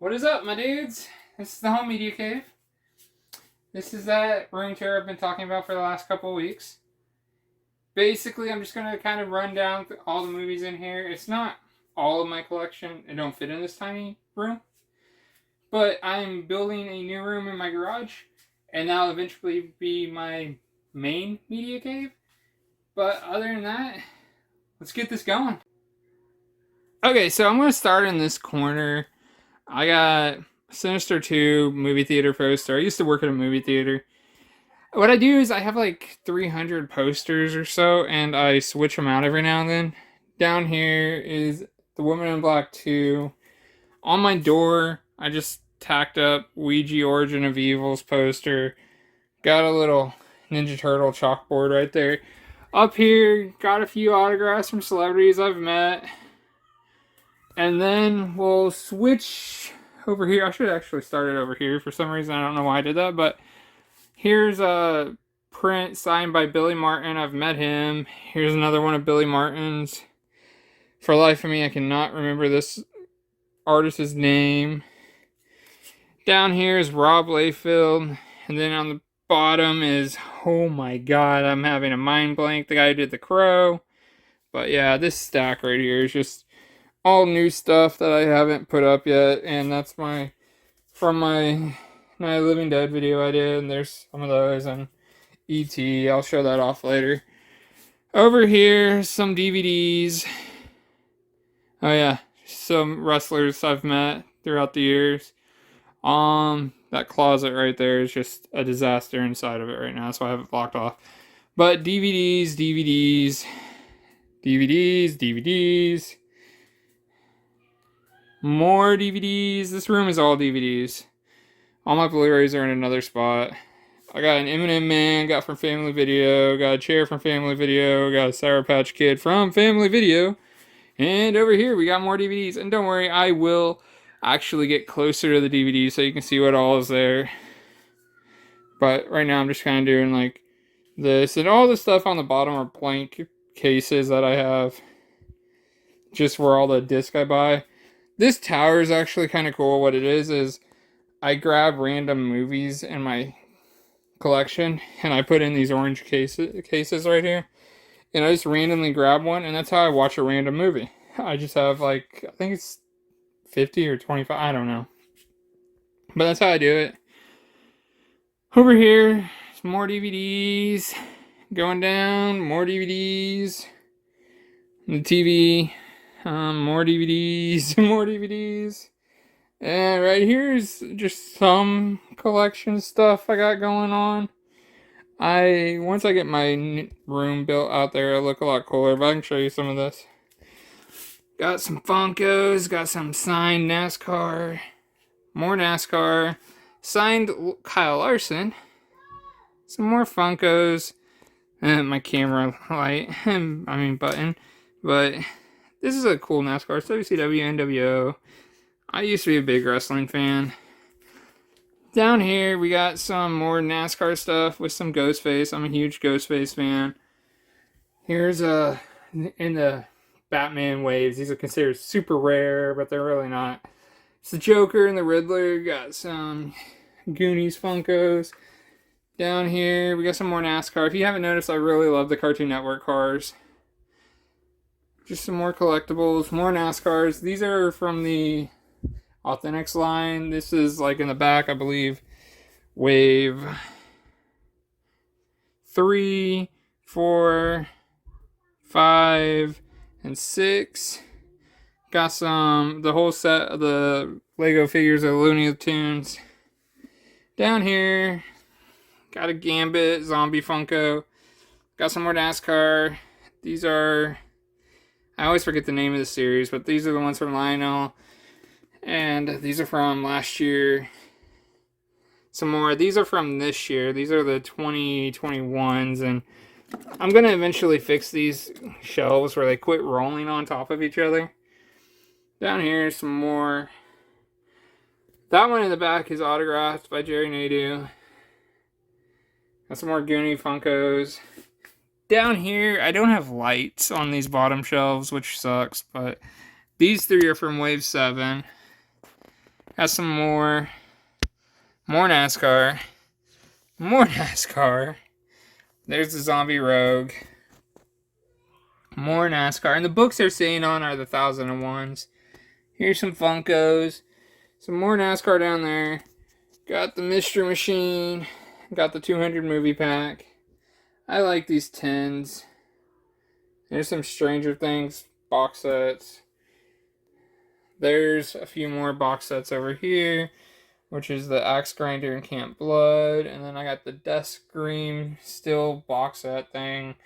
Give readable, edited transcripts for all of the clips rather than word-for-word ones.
What is up, my dudes? This is the Home Media Cave. This is that room tour I've been talking about for the last couple of weeks. Basically, I'm just going to kind of run down all the movies in here. It's not all of my collection. It don't fit in this tiny room. But I'm building a new room in my garage, and that'll eventually be my main media cave. But other than that, let's get this going. Okay, so I'm going to start in this corner. I got Sinister 2 movie theater poster. I used to work at a movie theater. What I do is I have like 300 posters or so, and I switch them out every now and then. Down here is The Woman in Black 2. On my door, I just tacked up Ouija Origin of Evil's poster. Got a little Ninja Turtle chalkboard right there. Up here, got a few autographs from celebrities I've met. And then we'll switch over here. I should actually start it over here. For some reason, I don't know why I did that. But here's a print signed by Billy Martin. I've met him. Here's another one of Billy Martin's. For the life of me, I cannot remember this artist's name. Down here is Rob Liefeld. And then on the bottom is, oh my god, I'm having a mind blank. The guy who did The Crow. But yeah, this stack right here is just all new stuff that I haven't put up yet, and that's from my Night of the Living Dead video I did, and there's some of those, and E.T., I'll show that off later. Over here, some DVDs. Oh yeah, some wrestlers I've met throughout the years. That closet right there is just a disaster inside of it right now, so I have it blocked off. But DVDs. More DVDs. This room is all DVDs. All my Blu-rays are in another spot. I got an Eminem Man, got from Family Video, got a chair from Family Video, got a Sour Patch Kid from Family Video. And over here we got more DVDs. And don't worry, I will actually get closer to the DVD so you can see what all is there. But right now I'm just kind of doing like this. And all the stuff on the bottom are blank cases that I have. Just for all the discs I buy. This tower is actually kind of cool. What it is I grab random movies in my collection and I put in these orange cases right here. And I just randomly grab one, and that's how I watch a random movie. I just have like, I think it's 50 or 25, I don't know. But that's how I do it. Over here, some more DVDs. Going down, more DVDs. The TV. More DVDs, more DVDs. And right here is just some collection stuff I got going on. Once I get my room built out there, it'll look a lot cooler, but I can show you some of this. Got some Funkos, got some signed NASCAR, more NASCAR, signed Kyle Larson, some more Funkos, and my camera light, button, but this is a cool NASCAR. It's WCW, NWO. I used to be a big wrestling fan. Down here, we got some more NASCAR stuff with some Ghostface. I'm a huge Ghostface fan. Here's in the Batman waves. These are considered super rare, but they're really not. It's the Joker and the Riddler. Got some Goonies Funkos. Down here, we got some more NASCAR. If you haven't noticed, I really love the Cartoon Network cars. Just some more collectibles, more NASCARs. These are from the Authentics line. This is like in the back, I believe, wave 3, 4, 5, and 6. Got the whole set of the Lego figures of Looney Tunes. Down here, got a Gambit Zombie Funko. Got some more NASCAR. These are, I always forget the name of the series, but these are the ones from Lionel. And these are from last year. Some more. These are from this year. These are the 2021s. And I'm going to eventually fix these shelves where they quit rolling on top of each other. Down here, some more. That one in the back is autographed by Jerry Nadeau. Got some more Goonie Funkos. Down here, I don't have lights on these bottom shelves, which sucks, but these three are from Wave 7. Got some more NASCAR. More NASCAR. There's the Zombie Rogue. More NASCAR. And the books they're saying on are the 1001s. Here's some Funkos. Some more NASCAR down there. Got the Mystery Machine. Got the 200 movie pack. I like these tins. There's some Stranger Things box sets. There's a few more box sets over here, which is the Axe Grinder and Camp Blood. And then I got the Death Scream still box set thing.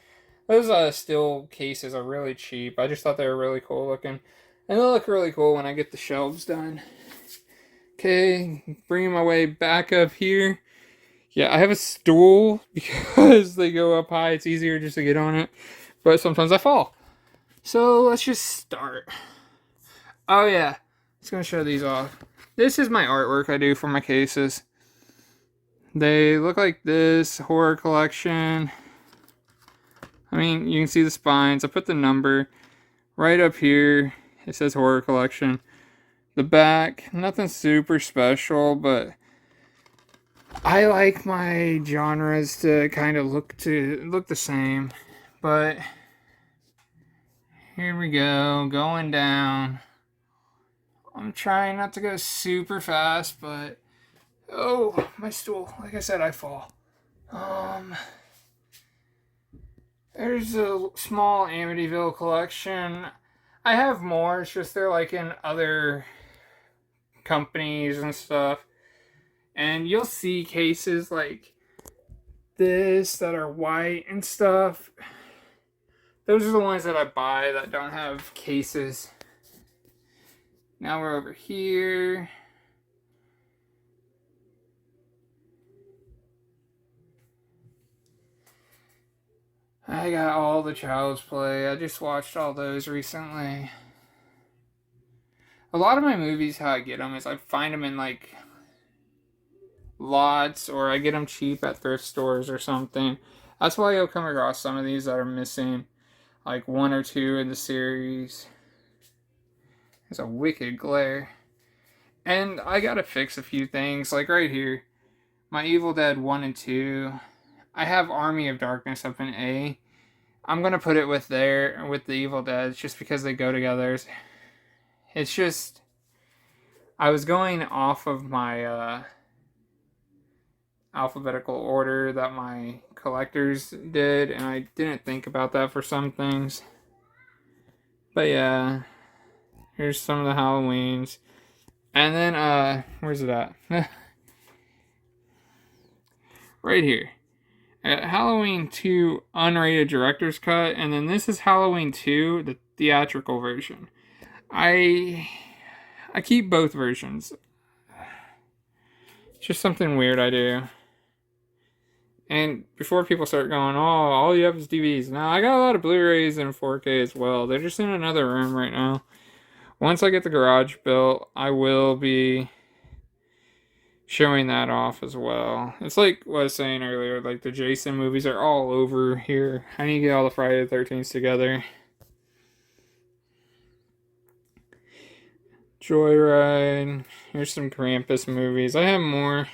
Those still cases are really cheap. I just thought they were really cool looking. And they'll look really cool when I get the shelves done. Okay, bringing my way back up here. Yeah, I have a stool because they go up high. It's easier just to get on it. But sometimes I fall. So let's just start. Oh yeah, just gonna show these off. This is my artwork I do for my cases. They look like this, horror collection. I mean, you can see the spines. I put the number right up here. It says horror collection. The back, nothing super special, but I like my genres to kind of look the same. But here we go, going down. I'm trying not to go super fast, but oh, my stool. Like I said, I fall. There's a small Amityville collection. I have more. It's just they're like in other companies and stuff. And you'll see cases like this that are white and stuff. Those are the ones that I buy that don't have cases. Now we're over here. I got all the Child's Play. I just watched all those recently. A lot of my movies, how I get them is I find them in like lots, or I get them cheap at thrift stores or something. That's why you'll come across some of these that are missing, like one or two in the series. There's a wicked glare. And I gotta fix a few things, like right here. My Evil Dead 1 and 2. I have Army of Darkness up in A. I'm gonna put it with the Evil Dead, just because they go together. It's just, I was going off of my alphabetical order that my collectors did, and I didn't think about that for some things. But yeah, here's some of the Halloweens. And then, where's it at? Right here. Halloween 2 unrated director's cut, and then this is Halloween 2, the theatrical version. I keep both versions. It's just something weird I do. And before people start going, oh, all you have is DVDs. Now, I got a lot of Blu-rays and 4K as well. They're just in another room right now. Once I get the garage built, I will be showing that off as well. It's like what I was saying earlier, like the Jason movies are all over here. I need to get all the Friday the 13th together. Joyride. Here's some Krampus movies. I have more,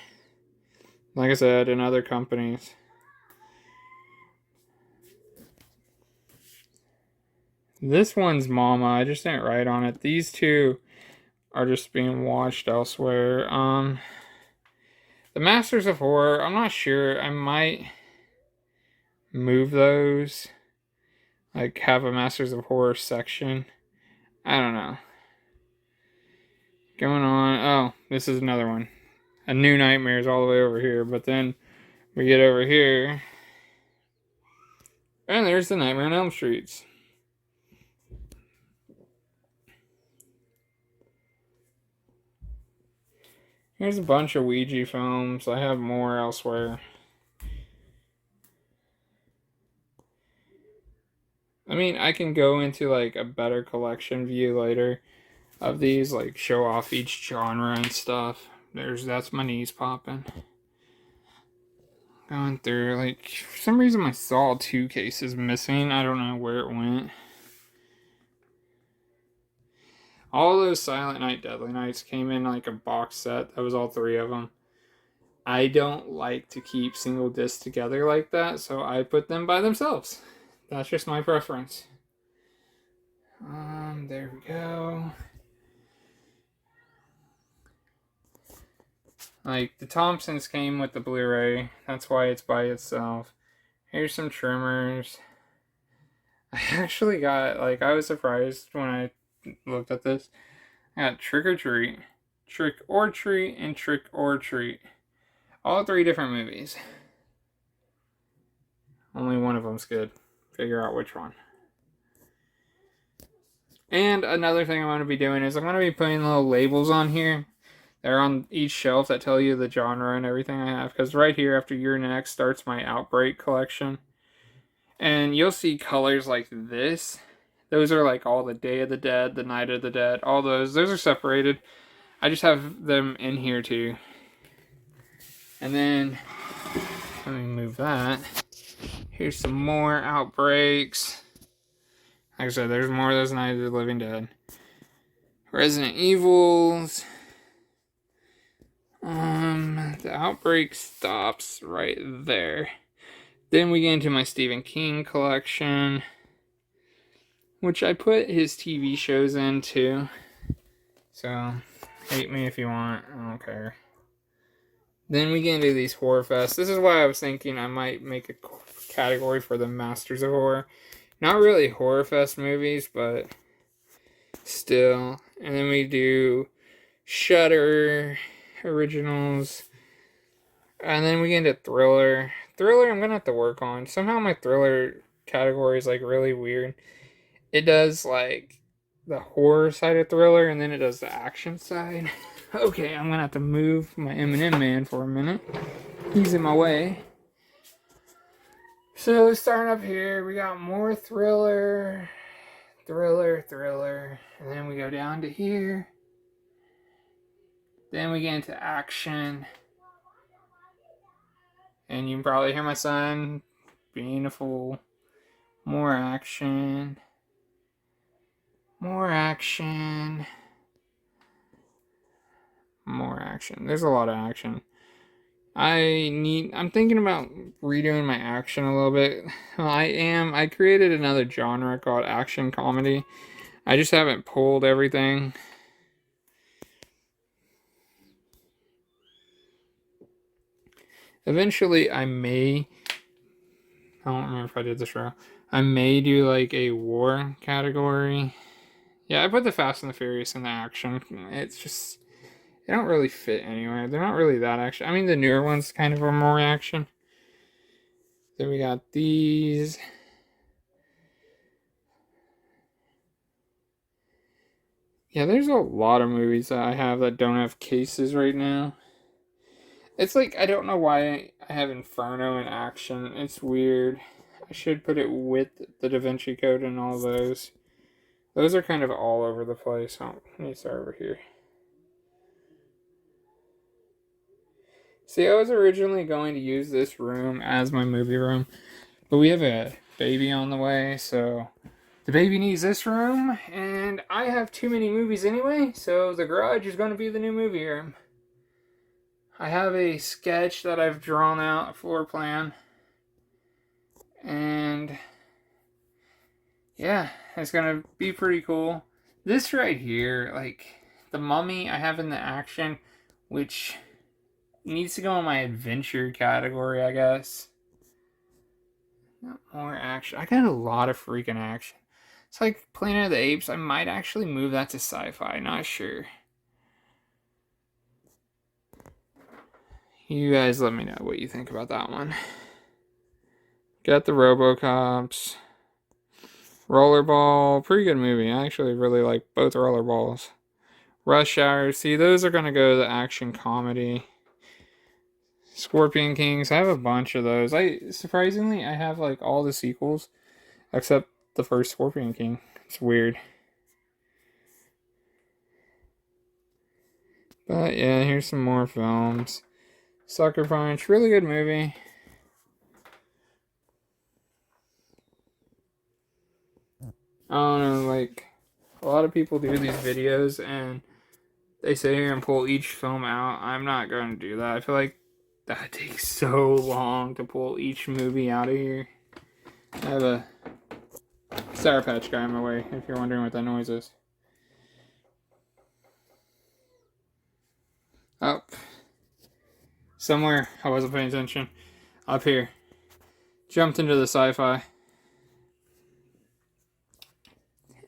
like I said, in other companies. This one's Mama. I just didn't write on it. These two are just being watched elsewhere. The Masters of Horror, I'm not sure. I might move those. Like, have a Masters of Horror section. I don't know. Going on. Oh, this is another one. A New Nightmares all the way over here. But then we get over here. And there's the Nightmare on Elm Streets. Here's a bunch of Ouija films. I have more elsewhere. I mean, I can go into like a better collection view later of these, like show off each genre and stuff. That's my knees popping. Going through, like, for some reason my Saw 2 case is missing. I don't know where it went. All those Silent Night, Deadly Nights came in like a box set. That was all 3 of them. I don't like to keep single discs together like that, so I put them by themselves. That's just my preference. There we go. Like, the Thompsons came with the Blu-ray. That's why it's by itself. Here's some trimmers. I actually got, like, I was surprised when I looked at this. I got Trick or Treat, Trick or Treat, and Trick or Treat. All 3 different movies. Only one of them's good. Figure out which one. And another thing I'm going to be doing is I'm going to be putting little labels on here. They're on each shelf that tell you the genre and everything I have. Because right here, after You're Next, starts my Outbreak collection. And you'll see colors like this. Those are like all the Day of the Dead, the Night of the Dead, all those. Those are separated. I just have them in here too. And then, let me move that. Here's some more Outbreaks. Like I said, there's more of those Night of the Living Dead. Resident Evils. The Outbreak stops right there. Then we get into my Stephen King collection, which I put his TV shows in too. So, hate me if you want, I don't care. Then we get into these Horror Fest. This is why I was thinking I might make a category for the Masters of Horror. Not really Horror Fest movies, but still. And then we do Shudder originals. And then we get into Thriller. Thriller I'm going to have to work on. Somehow my Thriller category is like really weird. It does like the horror side of Thriller and then it does the action side. Okay, I'm going to have to move my M&M man for a minute. He's in my way. So starting up here, we got more Thriller. And then we go down to here. Then we get into action. And you can probably hear my son being a fool. More action. More action. More action. There's a lot of action. I'm thinking about redoing my action a little bit. Well, I created another genre called action comedy. I just haven't pulled everything. Eventually, I don't remember if I did this wrong. I may do like a war category. Yeah, I put the Fast and the Furious in the action. It's just, they don't really fit anywhere. They're not really that action. I mean, the newer ones kind of are more action. Then we got these. Yeah, there's a lot of movies that I have that don't have cases right now. It's like, I don't know why I have Inferno in action. It's weird. I should put it with the Da Vinci Code and all those. Those are kind of all over the place. Oh, let me start over here. See, I was originally going to use this room as my movie room, but we have a baby on the way, so the baby needs this room, and I have too many movies anyway, so the garage is going to be the new movie room. I have a sketch that I've drawn out, a floor plan, and yeah, it's going to be pretty cool. This right here, like, the Mummy I have in the action, which needs to go in my adventure category, I guess. Not more action. I got a lot of freaking action. It's like Planet of the Apes. I might actually move that to sci-fi. Not sure. You guys let me know what you think about that one. Got the RoboCops. Rollerball. Pretty good movie. I actually really like both Rollerballs. Rush Hour. See, those are going to go to the action comedy. Scorpion Kings. I have a bunch of those. Surprisingly, I have like all the sequels except the first Scorpion King. It's weird. But yeah, here's some more films. Sucker Punch, really good movie. I don't know, like, A lot of people do these videos and they sit here and pull each film out. I'm not going to do that. I feel like that takes so long to pull each movie out of here. I have a Sour Patch guy in my way, if you're wondering what that noise is. Up. Somewhere, I wasn't paying attention. Up here. Jumped into the sci-fi.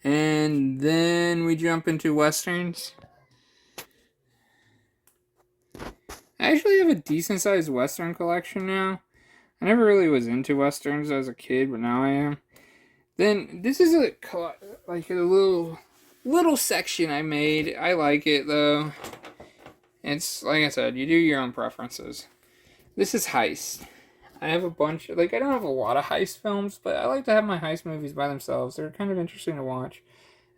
And then we jump into westerns. I actually have a decent sized western collection now. I never really was into westerns as a kid, but now I am. Then this is a little section I made. I like it though. It's like I said, you do your own preferences. This is heist. I have a bunch, I don't have a lot of heist films, but I like to have my heist movies by themselves. They're kind of interesting to watch.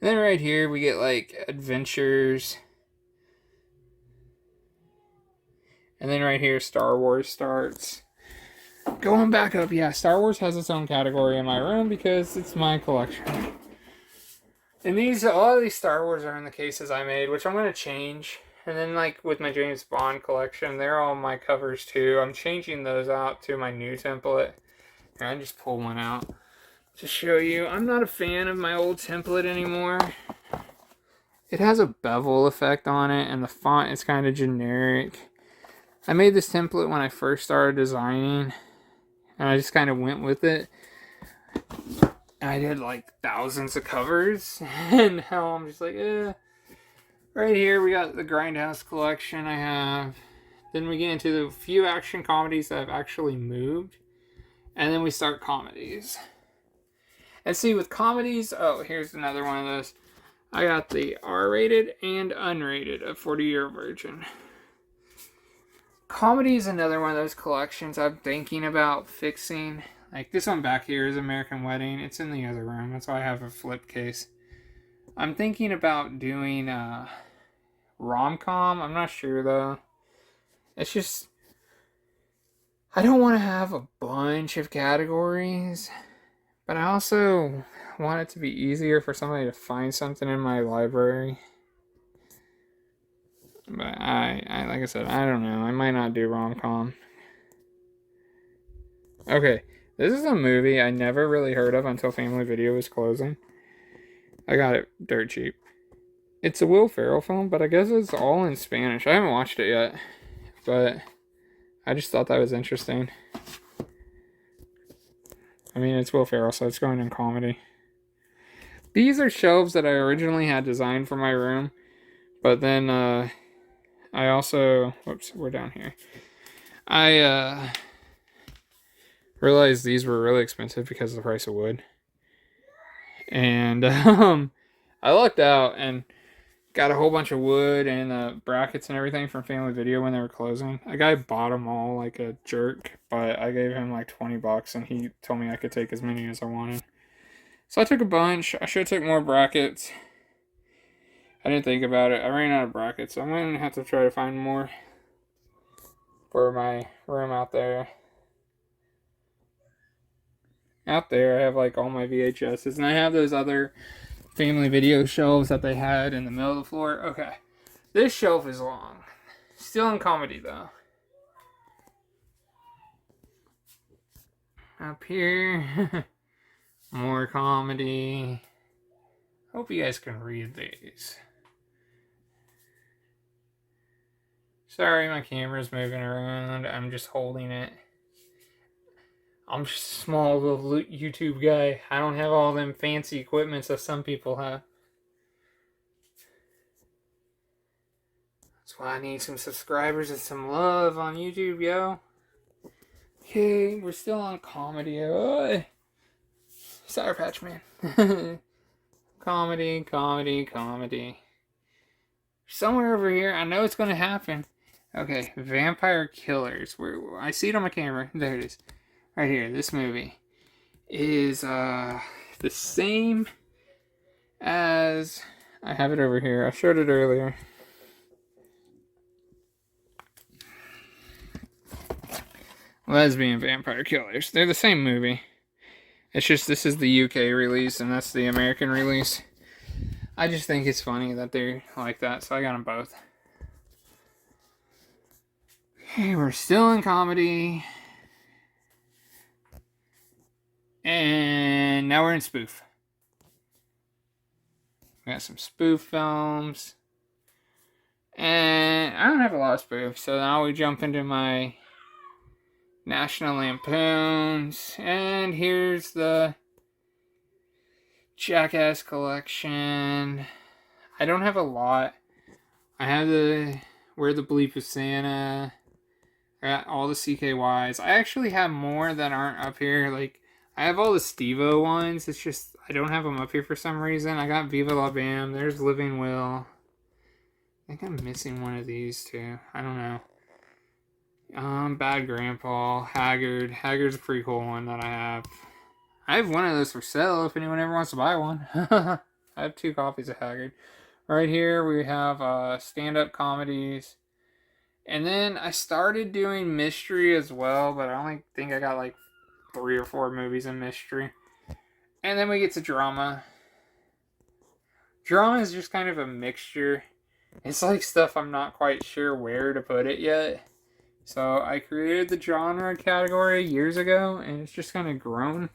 And then right here we get adventures. And then right here Star Wars starts. Going back up, yeah, Star Wars has its own category in my room because it's my collection. And all of these Star Wars are in the cases I made, which I'm going to change. And then with my James Bond collection, they're all my covers too. I'm changing those out to my new template. And I just pull one out to show you. I'm not a fan of my old template anymore. It has a bevel effect on it, and the font is kind of generic. I made this template when I first started designing, and I just kind of went with it. I did thousands of covers, and now I'm just Right here we got the Grindhouse collection I have. Then we get into the few action comedies that have actually moved, and then we start comedies. And see, with comedies, oh, here's another one of those. I got the R-rated and unrated, a 40-year virgin. Comedy is another one of those collections I'm thinking about fixing. This one back here is American Wedding. It's in the other room. That's why I have a flip case. I'm thinking about doing rom-com. I'm not sure though. It's just, I don't want to have a bunch of categories, but I also want it to be easier for somebody to find something in my library. But I like I said, I don't know. I might not do rom-com. Okay, this is a movie I never really heard of until Family Video was closing. I got it dirt cheap. It's a Will Ferrell film, but I guess it's all in Spanish. I haven't watched it yet, but I just thought that was interesting. I mean, it's Will Ferrell, so it's going in comedy. These are shelves that I originally had designed for my room, but then I also, whoops, we're down here. I realized these were really expensive because of the price of wood. And I lucked out and got a whole bunch of wood and brackets and everything from Family Video when they were closing. A guy bought them all like a jerk, but I gave him $20 and he told me I could take as many as I wanted. So I took a bunch. I should have took more brackets. I didn't think about it. I ran out of brackets, so I'm going to have to try to find more for my room out there. Out there, I have all my VHSs, and I have those other Family Video shelves that they had in the middle of the floor. Okay, this shelf is long. Still in comedy, though. Up here, more comedy. Hope you guys can read these. Sorry, my camera's moving around. I'm just holding it. I'm just a small little YouTube guy. I don't have all them fancy equipments that some people have. That's why I need some subscribers and some love on YouTube, yo. Okay, we're still on comedy. Oh, Sour Patch Man. Comedy, comedy, comedy. Somewhere over here, I know it's going to happen. Okay, Vampire Killers. I see it on my camera. There it is. Right here, this movie is the same as, I have it over here. I showed it earlier. Lesbian Vampire Killers. They're the same movie. It's just this is the UK release and that's the American release. I just think it's funny that they're like that, so I got them both. Okay, we're still in comedy. And now we're in spoof. We got some spoof films. And I don't have a lot of spoofs, so now we jump into my National Lampoons. And here's the Jackass collection. I don't have a lot. I have the Where the Bleep is Santa. I got all the CKYs. I actually have more that aren't up here. Like, I have all the Steve-O ones. It's just, I don't have them up here for some reason. I got Viva La Bam. There's Living Will. I think I'm missing one of these too. I don't know. Bad Grandpa. Haggard. Haggard's a pretty cool one that I have. I have one of those for sale if anyone ever wants to buy one. I have 2 copies of Haggard. Right here we have stand-up comedies. And then I started doing mystery as well, but I only think I got like 3 or 4 movies in mystery. And then we get to drama. Drama is just kind of a mixture. It's like stuff I'm not quite sure where to put it yet. So I created the genre category years ago, and it's just kind of grown.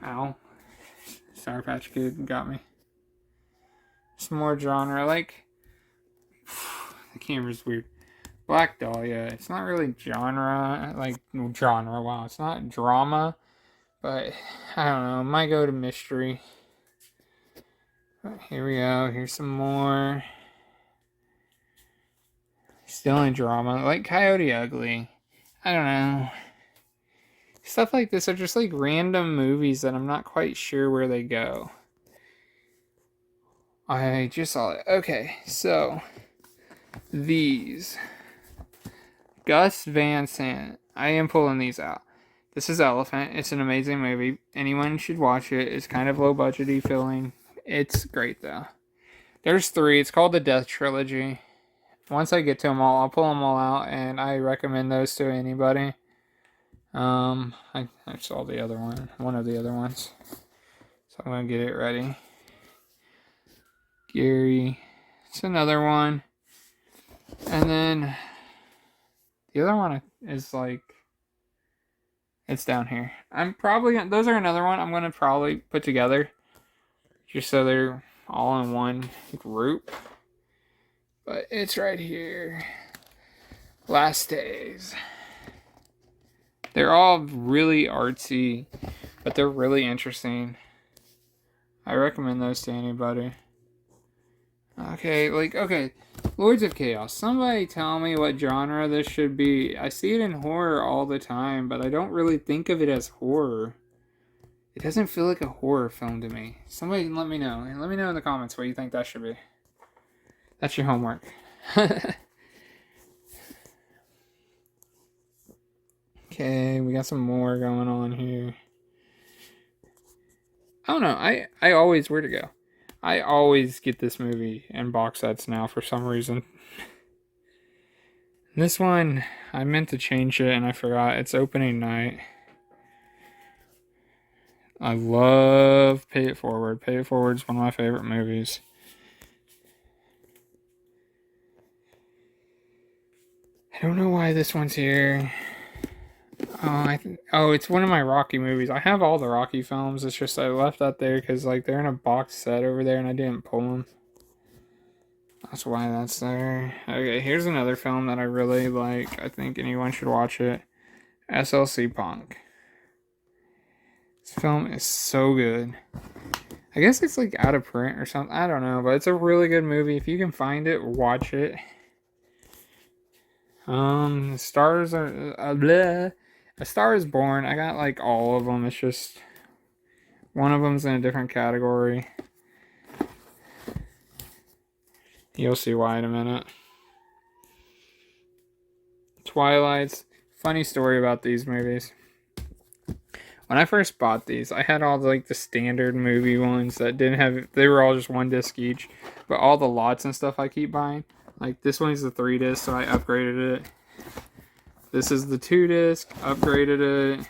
Ow. Sour Patch Kid got me. Some more genre, like... The camera's weird. Black Dahlia. It's not really genre, wow. It's not drama, but I don't know. It might go to mystery. But here we go. Here's some more. Still in drama, like Coyote Ugly. I don't know. Stuff like this are just like random movies that I'm not quite sure where they go. I just saw it. Okay, so these. Gus Van Sant. I am pulling these out. This is Elephant. It's an amazing movie. Anyone should watch it. It's kind of low budgety feeling. It's great though. There's 3. It's called the Death Trilogy. Once I get to them all, I'll pull them all out, and I recommend those to anybody. I saw the other one of the other ones. So I'm gonna get it ready. Gary. It's another one. And then the other one is like, it's down here. I'm probably gonna, those are another one I'm gonna probably put together just so they're all in one group. But it's right here. Last Days. They're all really artsy, but they're really interesting. I recommend those to anybody. Okay, Lords of Chaos. Somebody tell me what genre this should be. I see it in horror all the time, but I don't really think of it as horror. It doesn't feel like a horror film to me. Somebody let me know. And let me know in the comments what you think that should be. That's your homework. Okay, we got some more going on here. I don't know. I always, where to go? I always get this movie in box sets now for some reason. This one, I meant to change it and I forgot. It's opening night. I love Pay It Forward. Pay It Forward is one of my favorite movies. I don't know why this one's here. It's one of my Rocky movies. I have all the Rocky films. It's just I left that there because like they're in a box set over there and I didn't pull them. That's why that's there. Okay, here's another film that I really like. I think anyone should watch it. SLC Punk. This film is so good. I guess it's like out of print or something. I don't know, but it's a really good movie. If you can find it, watch it. The stars are A Star Is Born. I got like all of them. It's just one of them's in a different category. You'll see why in a minute. Twilight's. Funny story about these movies. When I first bought these, I had all the standard movie ones that didn't have. They were all just 1 disc each. But all the lots and stuff I keep buying. Like this one's the 3 disc, so I upgraded it. This is the 2 disc, upgraded it.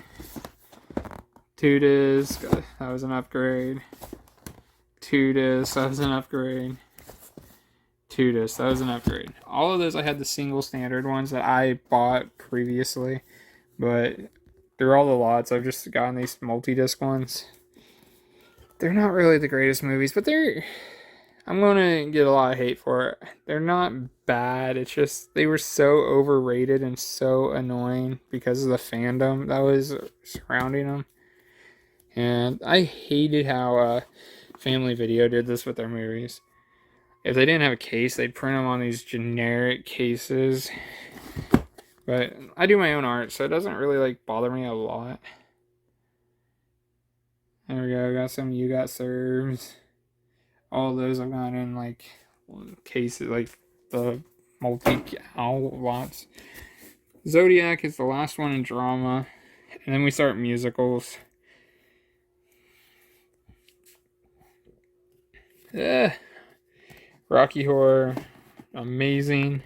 2 disc, that was an upgrade. 2 discs. That was an upgrade. 2 discs. That was an upgrade. All of those I had the single standard ones that I bought previously, but through all the lots, I've just gotten these multi-disc ones. They're not really the greatest movies, but I'm going to get a lot of hate for it. They're not bad. It's just they were so overrated and so annoying because of the fandom that was surrounding them. And I hated how Family Video did this with their movies. If they didn't have a case, they'd print them on these generic cases. But I do my own art, so it doesn't really like bother me a lot. There we go. Got some You Got Serves. All those I've got in like cases, like the multi-owl lots. Zodiac is the last one in drama, and then we start musicals. Rocky Horror, amazing.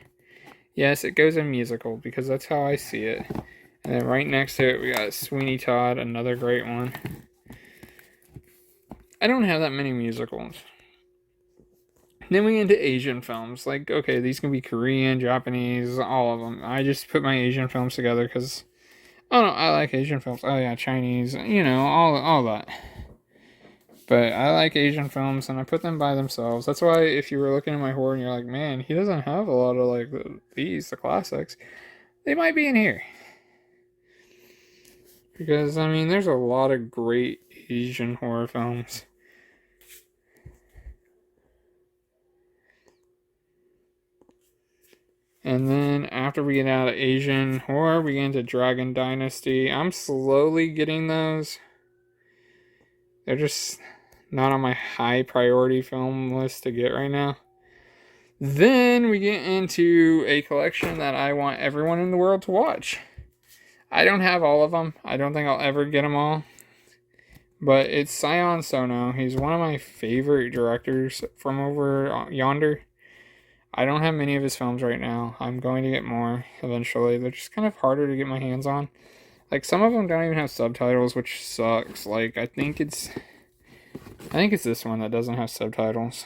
Yes, it goes in musical because that's how I see it. And then right next to it, we got Sweeney Todd, another great one. I don't have that many musicals. Then we get into Asian films. Like, okay, these can be Korean, Japanese, all of them. I just put my Asian films together because, oh no, I like Asian films. Oh yeah, Chinese, you know, all that. But I like Asian films, and I put them by themselves. That's why if you were looking at my horror and you're like, man, he doesn't have a lot of like the classics, they might be in here. Because, I mean, there's a lot of great Asian horror films. And then after we get out of Asian horror, we get into Dragon Dynasty. I'm slowly getting those. They're just not on my high priority film list to get right now. Then we get into a collection that I want everyone in the world to watch. I don't have all of them. I don't think I'll ever get them all. But it's Sion Sono. He's one of my favorite directors from over yonder. I don't have many of his films right now. I'm going to get more eventually. They're just kind of harder to get my hands on. Like, some of them don't even have subtitles, which sucks. Like, I think it's this one that doesn't have subtitles.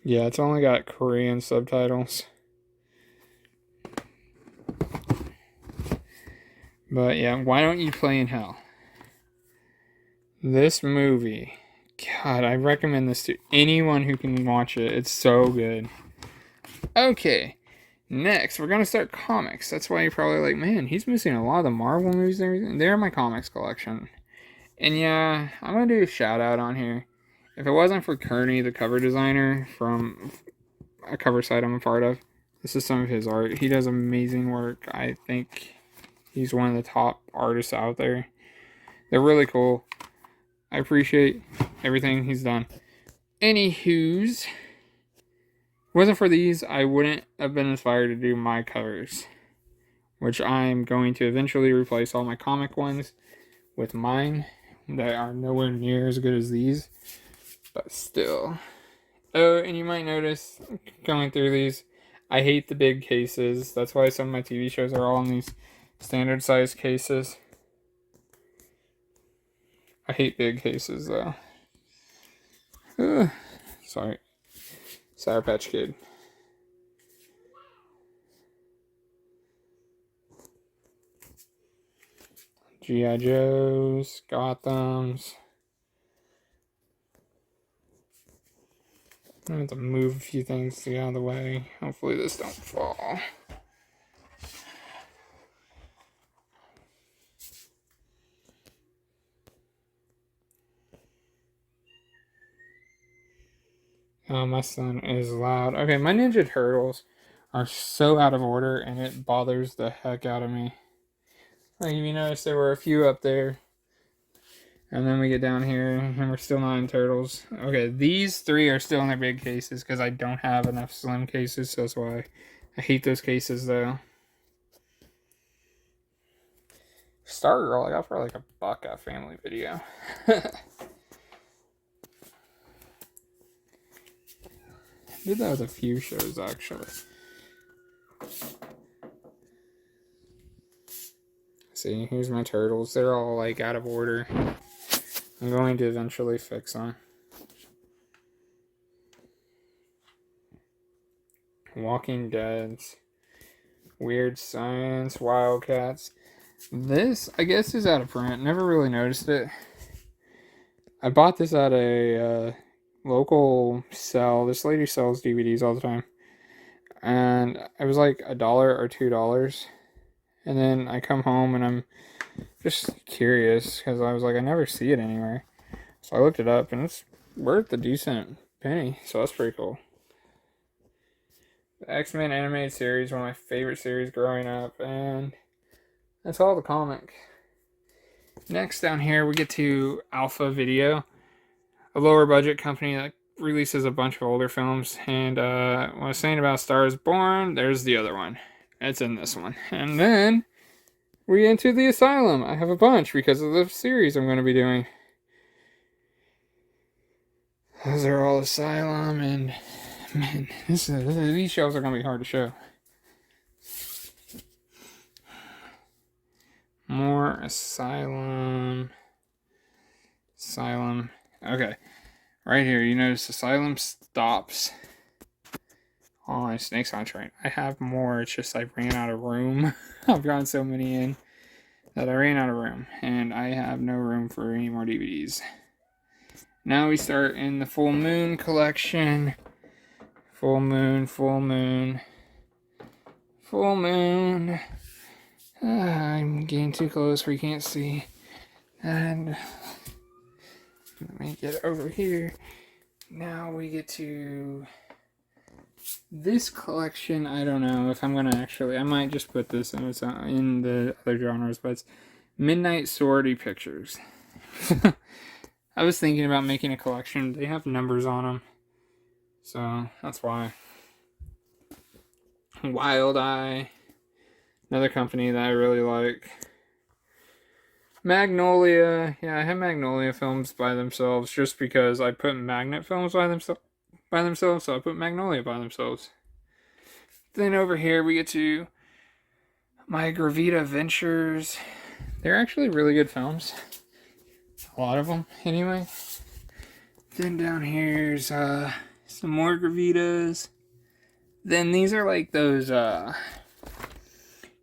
Yeah, it's only got Korean subtitles. But yeah, Why Don't You Play in Hell? This movie, God, I recommend this to anyone who can watch it. It's so good. Okay, next we're gonna start comics. That's why you're probably like, man, he's missing a lot of the Marvel movies and everything. They're my comics collection. And yeah, I'm gonna do a shout out on here. If it wasn't for Kearney, the cover designer from a cover site I'm a part of, this is some of his art. He does amazing work. I think he's one of the top artists out there. They're really cool. I appreciate everything he's done. Anywho's, wasn't for these, I wouldn't have been inspired to do my covers, which I'm going to eventually replace all my comic ones with mine that are nowhere near as good as these, but still. Oh, and you might notice going through these, I hate the big cases. That's why some of my TV shows are all in these standard size cases. I hate big cases though. Sorry. Sour Patch Kid. G.I. Joes, Gothams. I'm going to have to move a few things to get out of the way. Hopefully this don't fall. Oh, my son is loud. Okay, my Ninja Turtles are so out of order, and it bothers the heck out of me. Like, if you notice, there were a few up there. And then we get down here, and we're still not in Turtles. Okay, these three are still in their big cases, because I don't have enough slim cases, so that's why I hate those cases, though. Stargirl, I got for like $1 at Family Video. I did that with a few shows, actually. see. Here's my turtles. They're all like out of order. I'm going to eventually fix them. Walking Deads. Weird Science. Wildcats. This, I guess, is out of print. Never really noticed it. I bought this at a local sell. This lady sells DVDs all the time. And it was like $1 or $2. And then I come home and I'm just curious because I was like, I never see it anywhere. So I looked it up and it's worth a decent penny. So that's pretty cool. The X-Men animated series, one of my favorite series growing up. And that's all the comic. Next down here we get to Alpha Video, a lower budget company that releases a bunch of older films. And what I was saying about Stars Born, there's the other one. It's in this one. And then we get into the Asylum. I have a bunch because of the series I'm going to be doing. Those are all Asylum, and man, these shelves are going to be hard to show. More Asylum. Asylum. Okay. Right here, you notice Asylum stops on Snakes on a Train. I have more, it's just I ran out of room. I've gotten so many in that I ran out of room. And I have no room for any more DVDs. Now we start in the Full Moon collection. Full Moon, Full Moon. Full Moon. I'm getting too close where you can't see. And let me get over here. Now we get to this collection. I don't know if I'm gonna actually. I might just put this in the other genres, but it's Midnight Sorority Pictures. I was thinking about making a collection. They have numbers on them, so that's why. Wild Eye. Another company that I really like. Magnolia. Yeah, I have Magnolia films by themselves just because I put Magnet films by themselves, so I put Magnolia by themselves. Then over here we get to my Gravita Ventures. They're actually really good films. A lot of them, anyway. Then down here's some more Gravitas. Then these are like those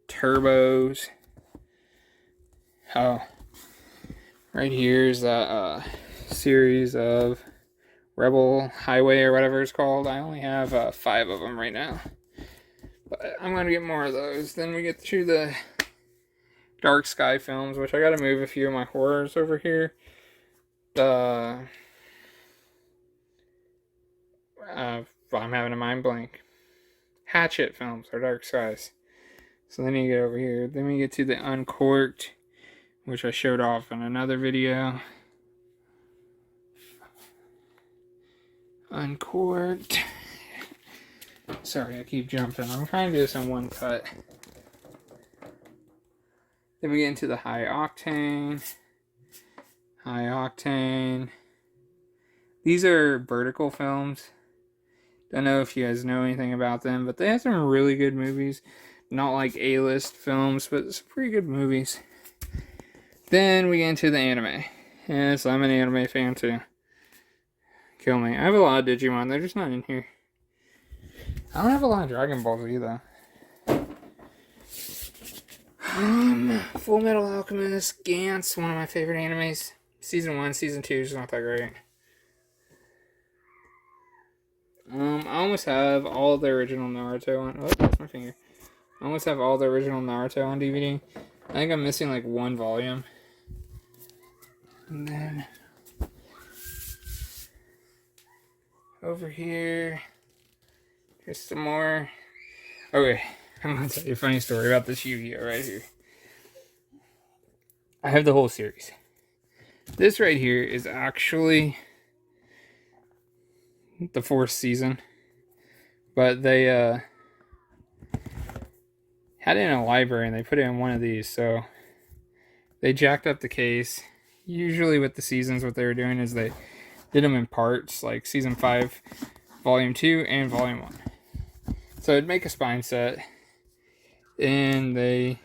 turbos. Oh, right here's that series of Rebel Highway or whatever it's called. I only have 5 of them right now, but I'm gonna get more of those. Then we get to the Dark Sky films, which I gotta move a few of my horrors over here. I'm having a mind blank. Hatchet films or Dark Skies. So then you get over here. Then we get to the Uncorked, which I showed off in another video. Uncorked. Sorry, I keep jumping. I'm trying to do this in one cut. Then we get into the High Octane. High Octane. These are vertical films. Don't know if you guys know anything about them, but they have some really good movies. Not like A-list films, but some pretty good movies. Then we get into the anime. Yes, I'm an anime fan too. Kill me. I have a lot of Digimon. They're just not in here. I don't have a lot of Dragon Ball Z though. Full Metal Alchemist, Gantz, one of my favorite animes. Season 1, Season 2 is not that great. I almost have all the original Naruto on. Oh, that's my finger. I almost have all the original Naruto on DVD. I think I'm missing like 1 volume. And then over here, here's some more. Okay, I'm gonna tell you a funny story about this Yu-Gi-Oh right here. I have the whole series. This right here is actually the 4th season, but they had it in a library and they put it in one of these, so they jacked up the case. Usually with the seasons, what they were doing is they did them in parts, like season 5 volume 2 and volume 1. So it'd make a spine set, and they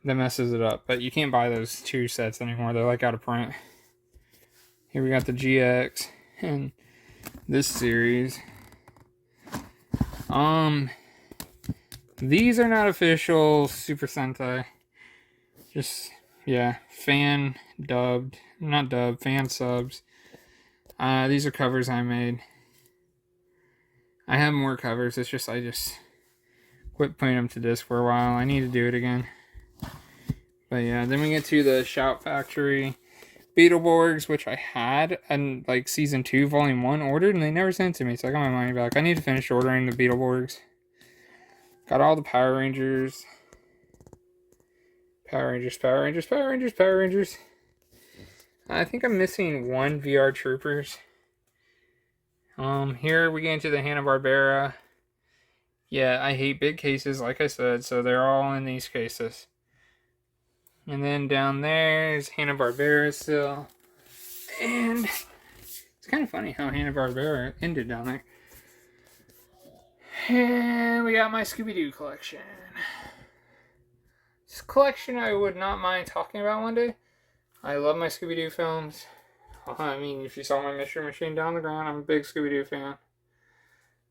that messes it up. But you can't buy those 2 sets anymore. They're like out of print. Here we got the GX and this series. These are not official Super Sentai. Just, yeah, fan dubbed. Not dubbed, fan subs. These are covers I made. I have more covers. It's just I just quit putting them to disc for a while. I need to do it again. But yeah, then we get to the Shout Factory Beetleborgs, which I had in like season 2, volume 1 ordered, and they never sent it to me, so I got my money back. I need to finish ordering the Beetleborgs. Got all the Power Rangers. Power Rangers, Power Rangers, Power Rangers, Power Rangers. I think I'm missing 1 VR Troopers. Here we get into the Hanna-Barbera. Yeah, I hate big cases, like I said, so they're all in these cases. And then down there is Hanna-Barbera still. And it's kind of funny how Hanna-Barbera ended down there. And we got my Scooby-Doo collection. This collection I would not mind talking about one day. I love my Scooby-Doo films. I mean, if you saw my Mystery Machine down the ground, I'm a big Scooby-Doo fan.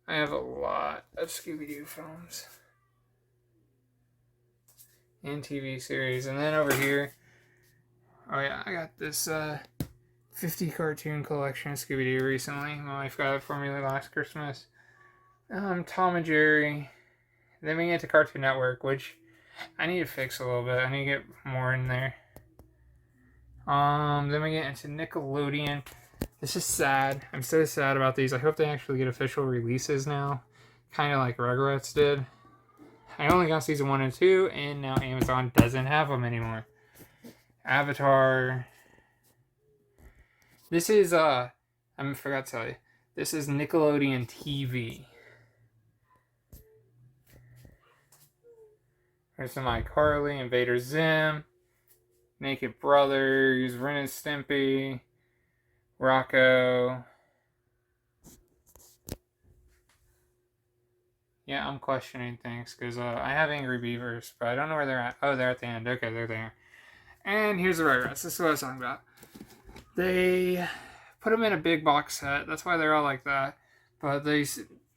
I have a lot of Scooby-Doo films. And TV series. And then over here, oh yeah, I got this 50 cartoon collection of Scooby-Doo recently. My wife got it for me last Christmas. Tom and Jerry. Then we get to Cartoon Network, which I need to fix a little bit. I need to get more in there. Then we get into Nickelodeon. This is sad. I'm so sad about these. I hope they actually get official releases now. Kind of like Rugrats did. I only got season 1 and 2, and now Amazon doesn't have them anymore. Avatar. This is, I forgot to tell you. This is Nickelodeon TV. There's some iCarly, Invader Zim, Naked Brothers, Ren and Stimpy, Rocco. Yeah, I'm questioning things because I have Angry Beavers, but I don't know where they're at. Oh, they're at the end. Okay, they're there. And here's the Rugrats. This is what I was talking about. They put them in a big box set. That's why they're all like that. But they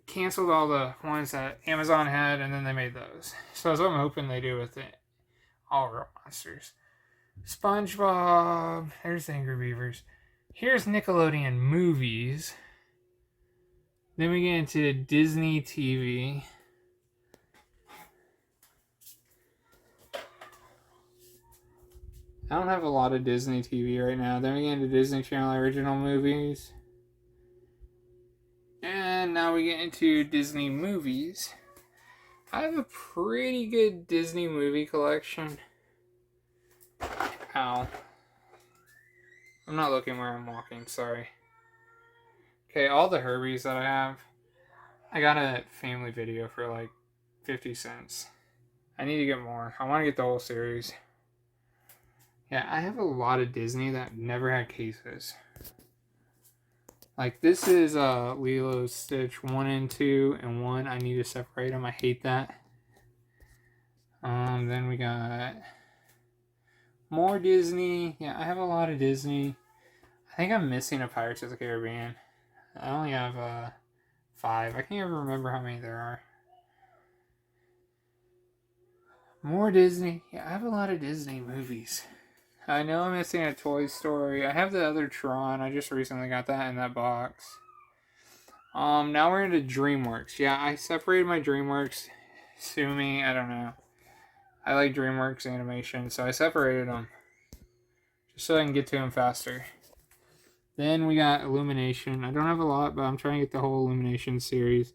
canceled all the ones that Amazon had, and then they made those. So that's what I'm hoping they do with it. All Real Monsters. SpongeBob. There's the Angry Beavers. Here's Nickelodeon movies. Then we get into Disney TV. I don't have a lot of Disney TV right now. Then we get into Disney Channel original movies. And now we get into Disney movies. I have a pretty good Disney movie collection. Ow. I'm not looking where I'm walking, sorry. Okay, all the Herbies that I have, I got a Family Video for like 50 cents. I need to get more. I want to get the whole series. Yeah, I have a lot of Disney that never had cases. Like this is Lilo Stitch 1 and 2 and 1. I need to separate them. I hate that. Then we got more Disney. Yeah, I have a lot of Disney. I think I'm missing a Pirates of the Caribbean. I only have 5. I can't even remember how many there are. More Disney. Yeah, I have a lot of Disney movies. I know I'm missing a Toy Story. I have the other Tron. I just recently got that in that box. Now we're into DreamWorks. Yeah, I separated my DreamWorks. Sue me, I don't know. I like DreamWorks animation, so I separated them. Just so I can get to them faster. Then we got Illumination. I don't have a lot, but I'm trying to get the whole Illumination series.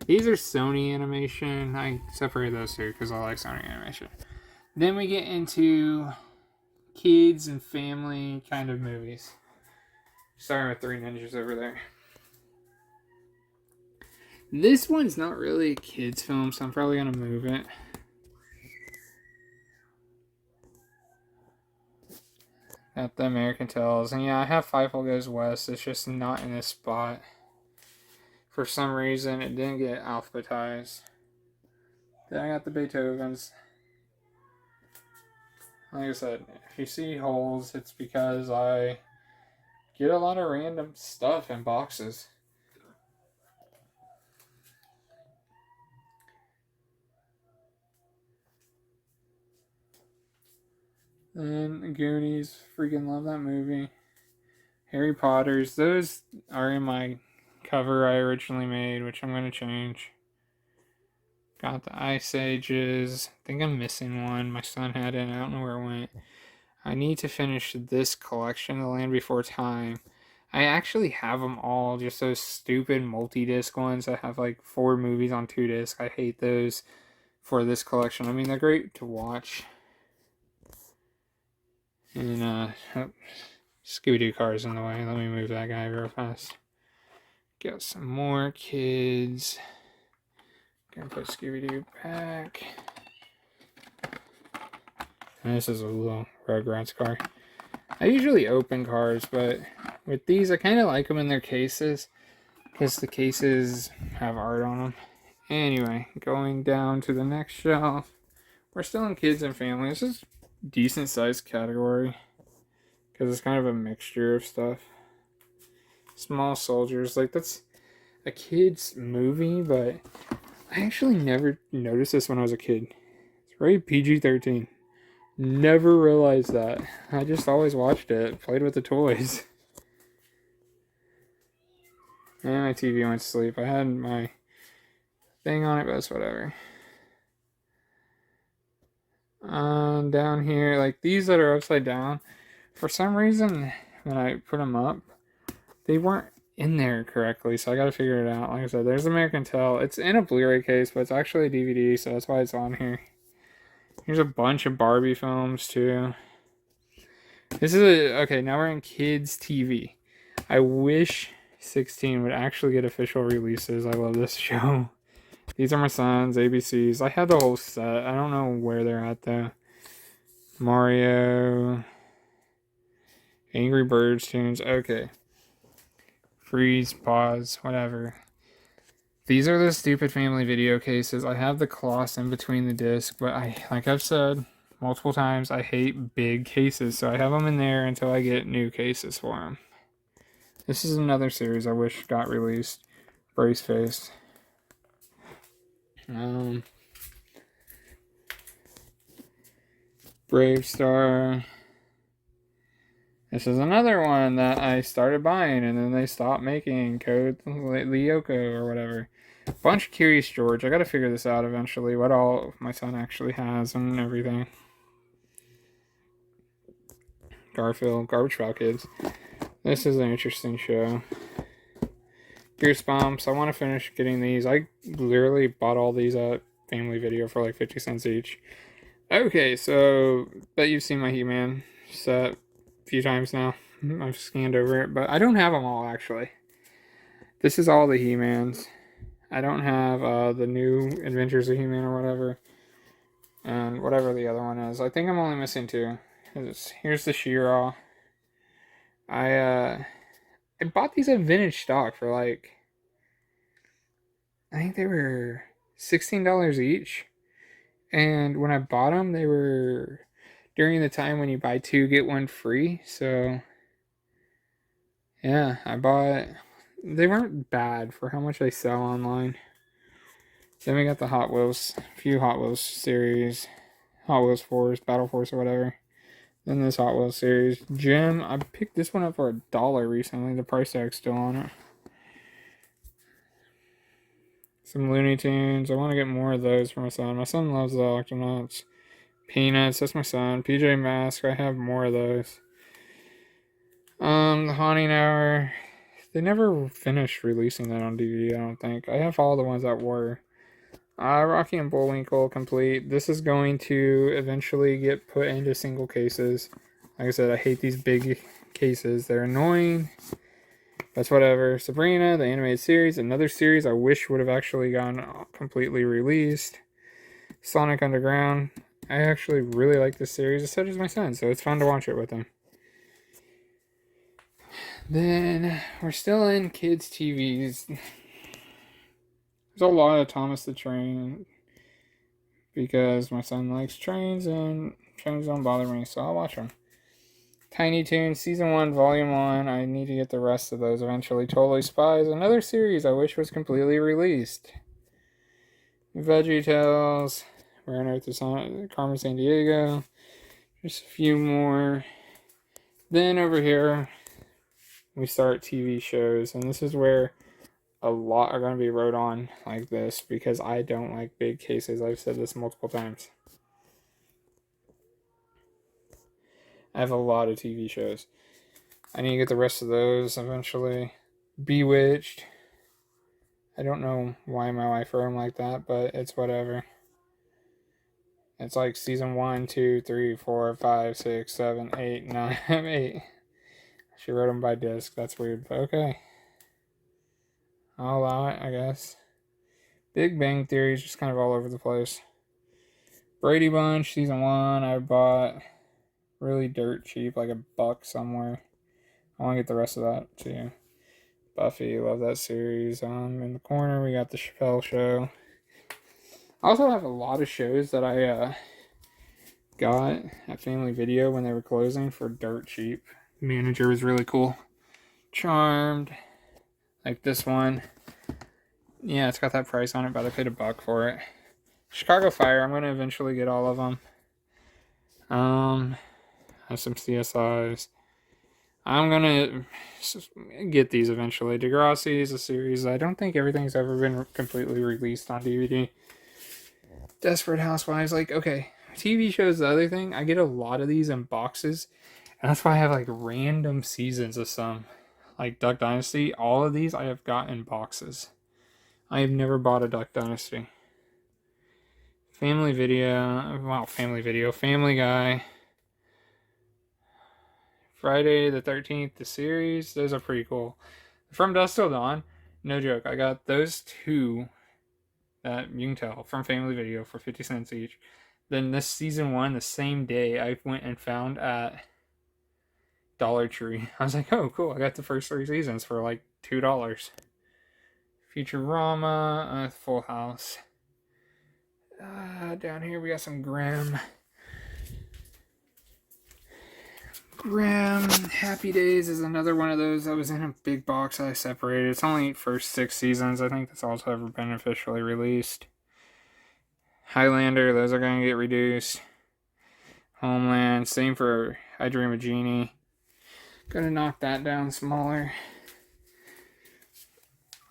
These are Sony animation. I separated those two because I like Sony animation. Then we get into kids and family kind of movies. Starting with Three Ninjas over there. This one's not really a kid's film, so I'm probably going to move it. Got the American Tales. And yeah, I have Fievel Goes West. It's just not in this spot. For some reason, it didn't get alphabetized. Then I got the Beethovens. Like I said, if you see holes, it's because I get a lot of random stuff in boxes. And Goonies, freaking love that movie. Harry Potter's, those are in my cover I originally made, which I'm going to change. Got the Ice Ages. I think I'm missing one. My son had it. I don't know where it went. I need to finish this collection, The Land Before Time. I actually have them all, just those stupid multi-disc ones that have like 4 movies on 2 discs. I hate those for this collection. I mean, they're great to watch. And, Scooby-Doo car's in the way. Let me move that guy real fast. Got some more kids. Gonna put Scooby-Doo back. And this is a little Rugrats car. I usually open cars, but with these, I kind of like them in their cases because the cases have art on them. Anyway, going down to the next shelf. We're still in kids and family. This is a decent sized category because it's kind of a mixture of stuff. Small Soldiers, like that's a kid's movie, but I actually never noticed this when I was a kid. It's rated PG-13. Never realized that. I just always watched it, played with the toys. And my TV went to sleep. I had my thing on it, but it's whatever. Down here, like these that are upside down, for some reason, when I put them up, they weren't in there correctly, so I gotta figure it out. Like I said, there's American Tail. It's in a Blu-ray case, but it's actually a DVD, so that's why it's on here. Here's a bunch of Barbie films, too. This is okay, now we're in kids' TV. I wish 16 would actually get official releases. I love this show. These are my sons, ABCs. I had the whole set. I don't know where they're at, though. Mario. Angry Birds tunes. Okay. Freeze, pause, whatever. These are the stupid family video cases. I have the cloths in between the disc, but like I've said multiple times, I hate big cases, so I have them in there until I get new cases for them. This is another series I wish got released. Brace Face. Brave Star. This is another one that I started buying and then they stopped making. Code Lyoko or whatever. Bunch of Curious George. I gotta figure this out eventually. What all my son actually has and everything. Garfield. Garbage Pail Kids. This is an interesting show. Goosebumps. I want to finish getting these. I literally bought all these at Family Video for like 50 cents each. Okay, so bet you've seen my He-Man set a few times now. I've scanned over it, but I don't have them all actually. This is all the He-Mans. I don't have the new Adventures of He-Man or whatever. And whatever the other one is. I think I'm only missing 2. Here's the She-Ra. I bought these at vintage stock for like, I think they were $16 each. And when I bought them, they were during the time when you buy 2, get 1 free. So, yeah, I bought, they weren't bad for how much they sell online. Then we got the Hot Wheels, a few Hot Wheels series, Hot Wheels Force, Battle Force, or whatever. Then this Hot Wheels series. Gem, I picked this one up for $1 recently. The price tag's still on it. Some Looney Tunes. I want to get more of those for my son. My son loves the Octonauts. Peanuts, that's my son. PJ Masks, I have more of those. The Haunting Hour. They never finished releasing that on DVD, I don't think. I have all the ones that were. Rocky and Bullwinkle complete. This is going to eventually get put into single cases. Like I said, I hate these big cases. They're annoying. That's whatever. Sabrina, the animated series. Another series I wish would have actually gotten completely released. Sonic Underground. I actually really like this series. So does my son, so it's fun to watch it with him. Then we're still in kids' TVs. There's a lot of Thomas the Train because my son likes trains and shows don't bother me, so I'll watch them. Tiny Toons Season 1, Volume 1. I need to get the rest of those eventually. Totally Spies, another series I wish was completely released. VeggieTales, Where on Earth is Carmen Sandiego. Just a few more. Then over here, we start TV shows, and this is where a lot are going to be wrote on like this because I don't like big cases. I've said this multiple times. I have a lot of TV shows. I need to get the rest of those eventually. Bewitched. I don't know why my wife wrote them like that, but it's whatever. It's like season 1, 2, 3, 4, 5, 6, 7, 8, 9, 8. She wrote them by disc. That's weird, but okay. I'll allow it, I guess. Big Bang Theory is just kind of all over the place. Brady Bunch, season 1, I bought really dirt cheap, like $1 somewhere. I want to get the rest of that too. Buffy, love that series. In the corner, we got the Chappelle Show. I also have a lot of shows that I got at Family Video when they were closing for dirt cheap. The manager was really cool. Charmed, like this one. Yeah, it's got that price on it, but I paid $1 for it. Chicago Fire, I'm going to eventually get all of them. Have some CSIs. I'm going to get these eventually. Degrassi is a series. I don't think everything's ever been completely released on DVD. Desperate Housewives, like, okay, TV shows, the other thing, I get a lot of these in boxes, and that's why I have, like, random seasons of some. Like Duck Dynasty, all of these I have got in boxes. I have never bought a Duck Dynasty. Family Family Guy. Friday the 13th, the series, those are pretty cool. From Dusk Till Dawn, no joke, I got those two that you can tell from Family Video for 50 cents each. Then this season 1, the same day, I went and found at Dollar Tree. I was like, oh, cool, I got the first 3 seasons for like $2. Futurama, Full House. Down here we got some Grimm. Happy Days is another one of those that was in a big box I separated. It's only first 6 seasons. I think that's also ever been officially released. Highlander, those are going to get reduced. Homeland, same for I Dream of Jeannie. Gonna knock that down smaller.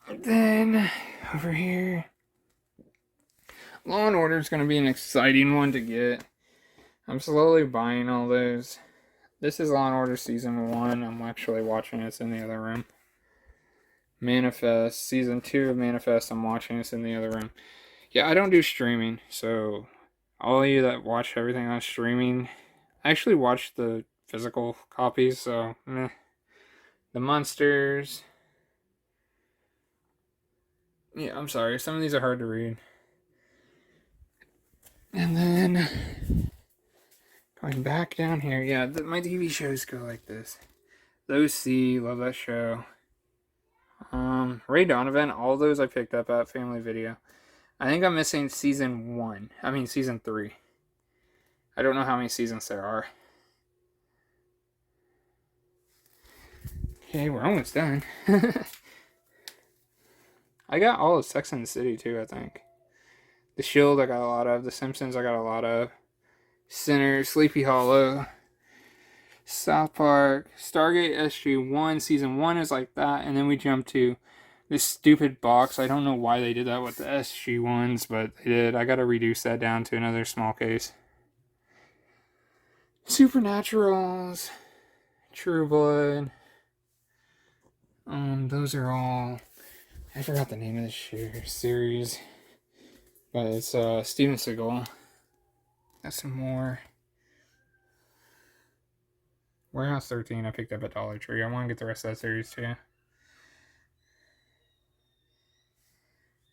Then, over here, Law and Order is going to be an exciting one to get. I'm slowly buying all those. This is Law and Order Season 1. I'm actually watching it. It's in the other room. Manifest. Season 2 of Manifest. I'm watching. It's in the other room. Yeah, I don't do streaming. So, all of you that watch everything on streaming, I actually watch the physical copies. So, meh. The Monsters. Yeah, I'm sorry. Some of these are hard to read. And then going back down here, yeah, my TV shows go like this. Those C, love that show. Ray Donovan, all those I picked up at Family Video. I think I'm missing season 3. I don't know how many seasons there are. Okay, we're almost done. I got all of Sex and the City too, I think. The Shield I got a lot of. The Simpsons I got a lot of. Sinners, Sleepy Hollow, South Park, Stargate SG-1. Season 1 is like that, and then we jump to this stupid box. I don't know why they did that with the SG-1s, but they did. I gotta reduce that down to another small case. Supernaturals, True Blood. Those are all... I forgot the name of the series, but it's Steven Seagal. Got some more. Warehouse 13 I picked up at Dollar Tree. I want to get the rest of that series too.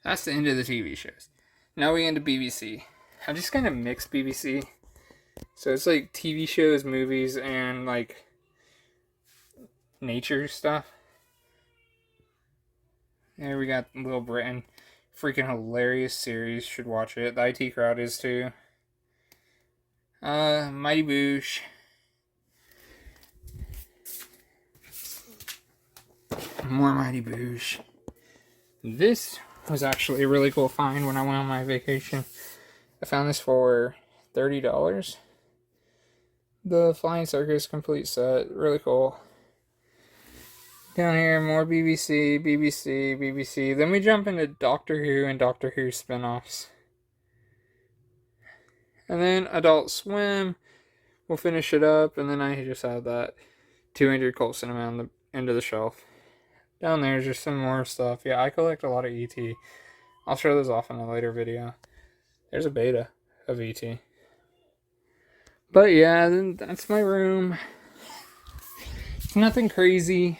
That's the end of the TV shows. Now we into BBC. I'm just kind of mix BBC. So it's like TV shows, movies, and like nature stuff. There we got Little Britain. Freaking hilarious series. Should watch it. The IT Crowd is too. Mighty Boosh. More Mighty Boosh. This was actually a really cool find when I went on my vacation. I found this for $30. The Flying Circus complete set. Really cool. Down here, more BBC, BBC, BBC. Then we jump into Doctor Who and Doctor Who spin-offs. And then Adult Swim. We'll finish it up, and then I just have that 200 Cult Cinema on the end of the shelf. Down there's just some more stuff. Yeah, I collect a lot of E.T. I'll show those off in a later video. There's a beta of E.T. But yeah, then that's my room. It's nothing crazy.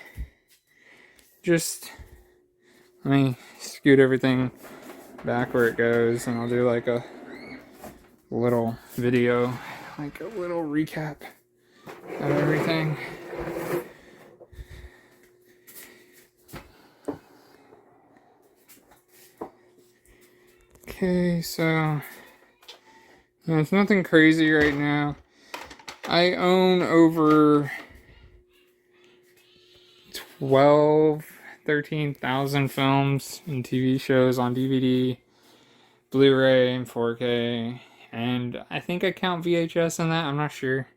Just let me scoot everything back where it goes, and I'll do like a little video, like a little recap of everything. Okay, so it's nothing crazy right now. I own over 13,000 films and TV shows on DVD, Blu-ray, and 4K. And I think I count VHS in that. I'm not sure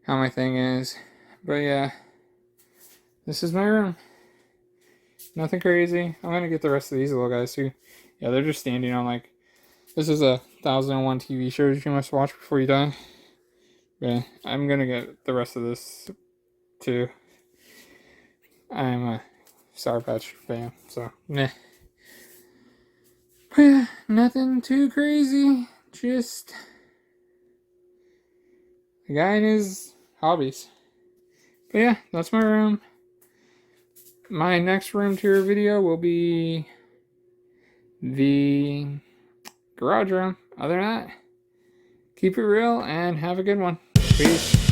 how my thing is. But yeah, this is my room. Nothing crazy. I'm going to get the rest of these little guys too. Yeah, they're just standing on like, this is a 1001 TV shows you must watch before you die. Yeah, I'm going to get the rest of this too. I'm a Sour Patch fan, so meh. But yeah, nothing too crazy. Just the guy and his hobbies. But yeah, that's my room. My next room tour video will be the garage room. Other than that, keep it real and have a good one. Peace.